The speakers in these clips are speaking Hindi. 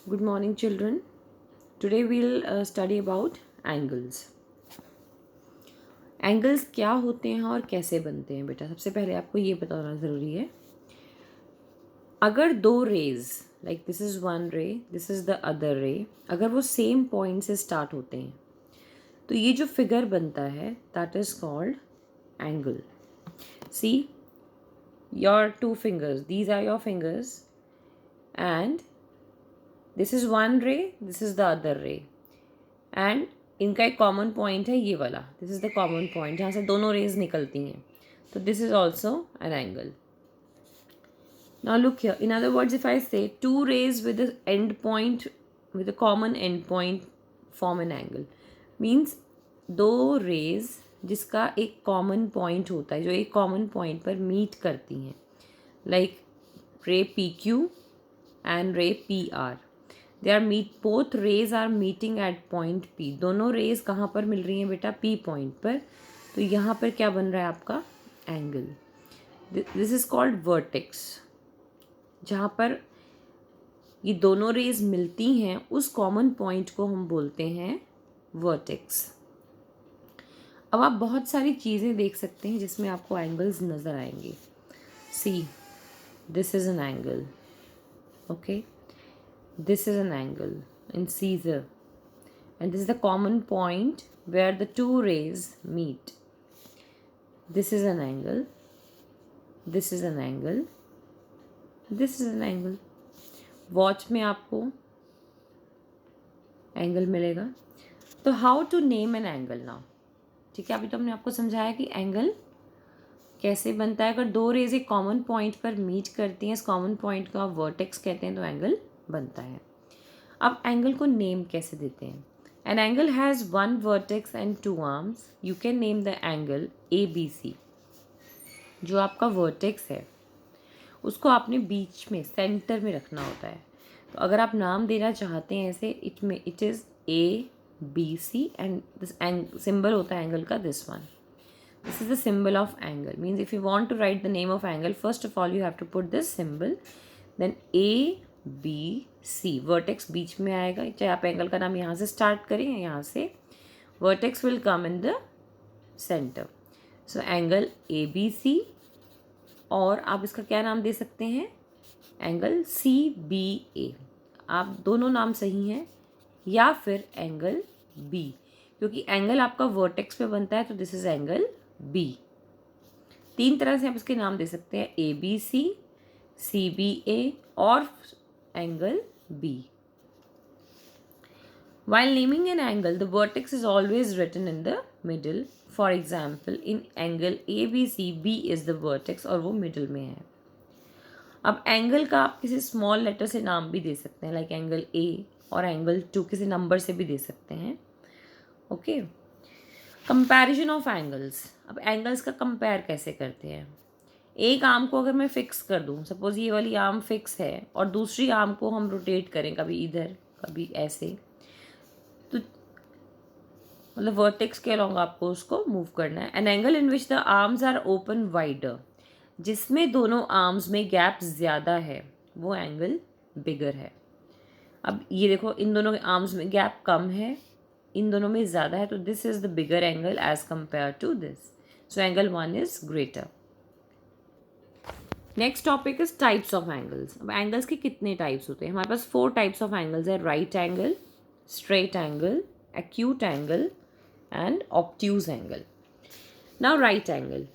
Good morning, children. Today we'll study about angles. Angles क्या होते हैं और कैसे बनते हैं बेटा? सबसे पहले आपको ये बताना ज़रूरी है, अगर दो rays like this is one ray, this is the other ray, अगर वो सेम पॉइंट से स्टार्ट होते हैं तो ये जो फिगर बनता है that is called angle. See your two fingers, these are your fingers and this is one ray, this is the other ray and इनका एक कॉमन पॉइंट है ये वाला. This is the common point जहाँ से दोनों रेज निकलती हैं. तो this is also an angle. Now look here. In other words, if I say two rays with a end point, with a common end point form an angle, means दो रेज जिसका एक कॉमन पॉइंट होता है, जो एक कॉमन पॉइंट पर मीट करती हैं, like ray P Q and ray P R. They are meet, both rays are meeting at point P. दोनों रेज कहाँ पर मिल रही हैं बेटा? पी पॉइंट पर. तो यहाँ पर क्या बन रहा है आपका? Angle. This is called vertex. जहाँ पर ये दोनों रेज मिलती हैं उस कॉमन पॉइंट को हम बोलते हैं वर्टेक्स. अब आप बहुत सारी चीज़ें देख सकते हैं जिसमें आपको एंगल्स नज़र आएंगे. See, this is an angle. Okay, this is an angle in Caesar, and this is the common point where the two rays meet. This is an angle, this is an angle, this is an angle. Watch में आपको एंगल मिलेगा. तो how to name an angle now? ठीक है, अभी तो हमने आपको समझाया कि एंगल कैसे बनता है. अगर दो रेज एक कॉमन पॉइंट पर मीट करती हैं, इस कॉमन पॉइंट को आप वर्टेक्स कहते हैं, तो एंगल बनता है. अब एंगल को नेम कैसे देते हैं? An angle has one vertex and two arms. You can name the angle A B C. जो आपका वर्टेक्स है उसको आपने बीच में, सेंटर में रखना होता है. तो अगर आप नाम देना चाहते हैं ऐसे, it is A B C and this symbol होता है एंगल का this one. This is the symbol of angle. Means if you want to write the name of angle, first of all you have to put this symbol. Then A B C. Vertex बीच में आएगा. चाहे आप एंगल का नाम यहाँ से स्टार्ट करें या यहाँ से, vertex will come in the center. So angle A B C. और आप इसका क्या नाम दे सकते हैं? Angle C B A. आप दोनों नाम सही हैं. या फिर एंगल B, क्योंकि एंगल आपका वर्टेक्स पे बनता है, तो दिस इज एंगल B. तीन तरह से आप इसके नाम दे सकते हैं, ए बी सी, सी बी ए और angle B. While naming an angle, the vertex is always written in the middle. For example, in angle ABC, B is the vertex और वो मिडल में है. अब एंगल का आप किसी स्मॉल लेटर से नाम भी दे सकते हैं, लाइक एंगल A, और एंगल 2 किसी नंबर से भी दे सकते हैं. ओके. Comparison of angles. अब एंगल्स का कंपेयर कैसे करते हैं? एक आर्म को अगर मैं फिक्स कर दूं, सपोज ये वाली आर्म फिक्स है और दूसरी आर्म को हम रोटेट करें, कभी इधर कभी ऐसे, तो मतलब वर्टेक्स के अलॉन्ग आपको उसको मूव करना है. An angle in which the arms are open wider, जिसमें दोनों आर्म्स में गैप ज़्यादा है, वो एंगल बिगर है. अब ये देखो, इन दोनों के आर्म्स में गैप कम है, इन दोनों में ज़्यादा है, तो this is the bigger angle as compare to this. So angle 1 is greater. Next topic is types of angles. अब एंगल्स के कितने टाइप्स होते हैं? हमारे पास 4 टाइप्स ऑफ एंगल्स है. Right angle, straight angle, acute angle and obtuse angle. Now right angle.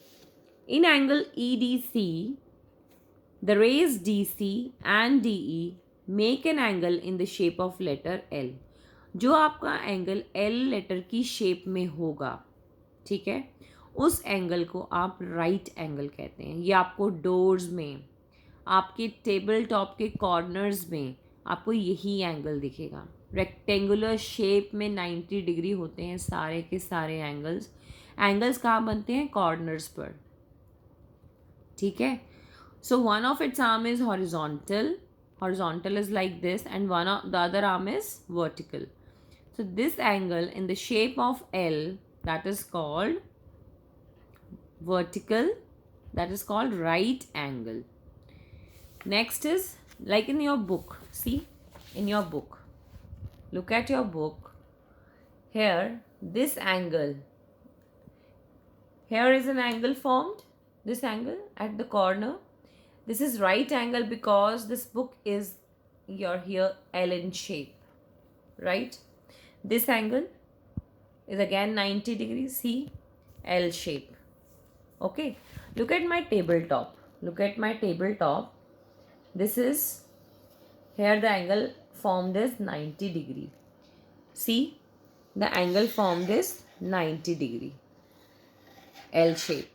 In angle EDC, the rays DC and DE make an angle in the shape of letter L. जो आपका एंगल L लेटर की शेप में होगा, ठीक है, उस एंगल को आप राइट एंगल कहते हैं. ये आपको डोर्स में, आपके टेबल टॉप के कॉर्नर्स में आपको यही एंगल दिखेगा. रेक्टेंगुलर शेप में 90 डिग्री होते हैं सारे के सारे एंगल्स. एंगल्स कहाँ बनते हैं? कॉर्नर्स पर. ठीक है. So one of its arm is horizontal. Horizontal is like this and one of the other arm is vertical. So this angle in the shape of L, that is called vertical, that is called right angle. Next is like in your book, see in your book, look at your book. Here, this angle, here is an angle formed, this angle at the corner. This is right angle because this book is your here L in shape, right? This angle is again 90 degrees, see, L shape. Okay, look at my tabletop. Look at my tabletop. This is, here the angle formed is 90 degree. See, the angle formed is 90 degree, L shape.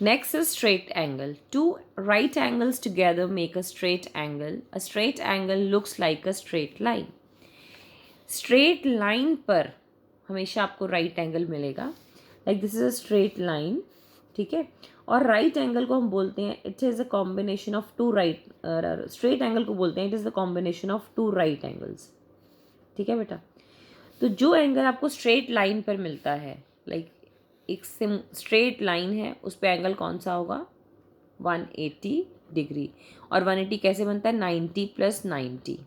Next is straight angle. Two right angles together make a straight angle. A straight angle looks like a straight line. Straight line पर हमेशा आपको राइट एंगल मिलेगा. Like this is a straight line, ठीक है. और राइट एंगल को हम बोलते हैं, it is a combination of two right. Straight angle को बोलते हैं it is the combination of two right angles, ठीक है बेटा. तो जो एंगल आपको स्ट्रेट लाइन पर मिलता है, लाइक एक स्ट्रेट लाइन है, उस पर एंगल कौन सा होगा, 180 डिग्री. और 180 कैसे बनता है, 90 + 90,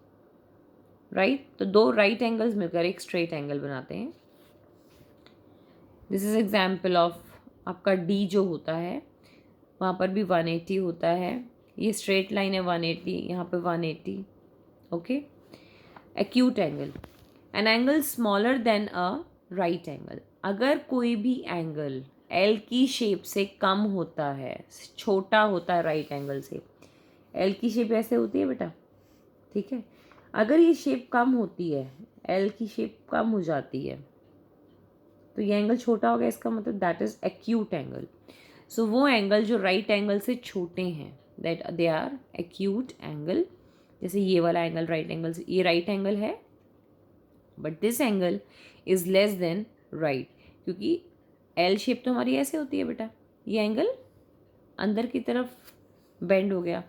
राइट. तो दो राइट एंगल्स मिलकर एक स्ट्रेट एंगल बनाते हैं. दिस इज एग्जाम्पल ऑफ आपका डी जो होता है, वहाँ पर भी 180 होता है. ये स्ट्रेट लाइन है 180, यहाँ पे 180. Okay. Acute angle, an angle smaller than a right angle. अगर कोई भी एंगल एल की शेप से कम होता है, छोटा होता है राइट एंगल से. एल की शेप ऐसे होती है बेटा, ठीक है. अगर ये शेप कम होती है, एल की शेप कम हो जाती है, तो ये एंगल छोटा हो गया. इसका मतलब that is acute angle. So वो एंगल जो राइट एंगल से छोटे हैं, that they are acute angle. जैसे ये वाला एंगल राइट एंगल से, ये राइट एंगल है but this angle is less than right, क्योंकि एल शेप तो हमारी ऐसे होती है बेटा. ये एंगल अंदर की तरफ बेंड हो गया.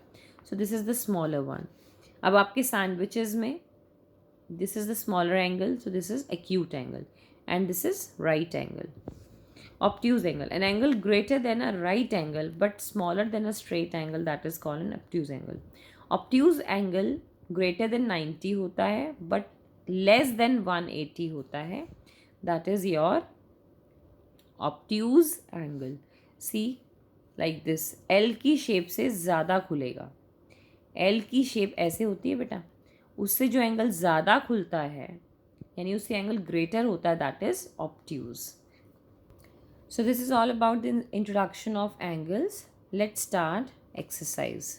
So this is the smaller one. अब आपके सैंडविचेस में this is the smaller angle, so this is acute angle, and this is right angle. Obtuse angle, an angle greater than a right angle but smaller than a straight angle, that is called an obtuse angle. Obtuse angle greater than 90 होता है but less than 180 होता है, that is your obtuse angle. See, like this, L की शेप से ज़्यादा खुलेगा. L की शेप ऐसे होती है बेटा, उससे जो एंगल ज़्यादा खुलता है, यानी उससे एंगल ग्रेटर होता है, that is obtuse. So this is all about the introduction of angles. Let's start exercise.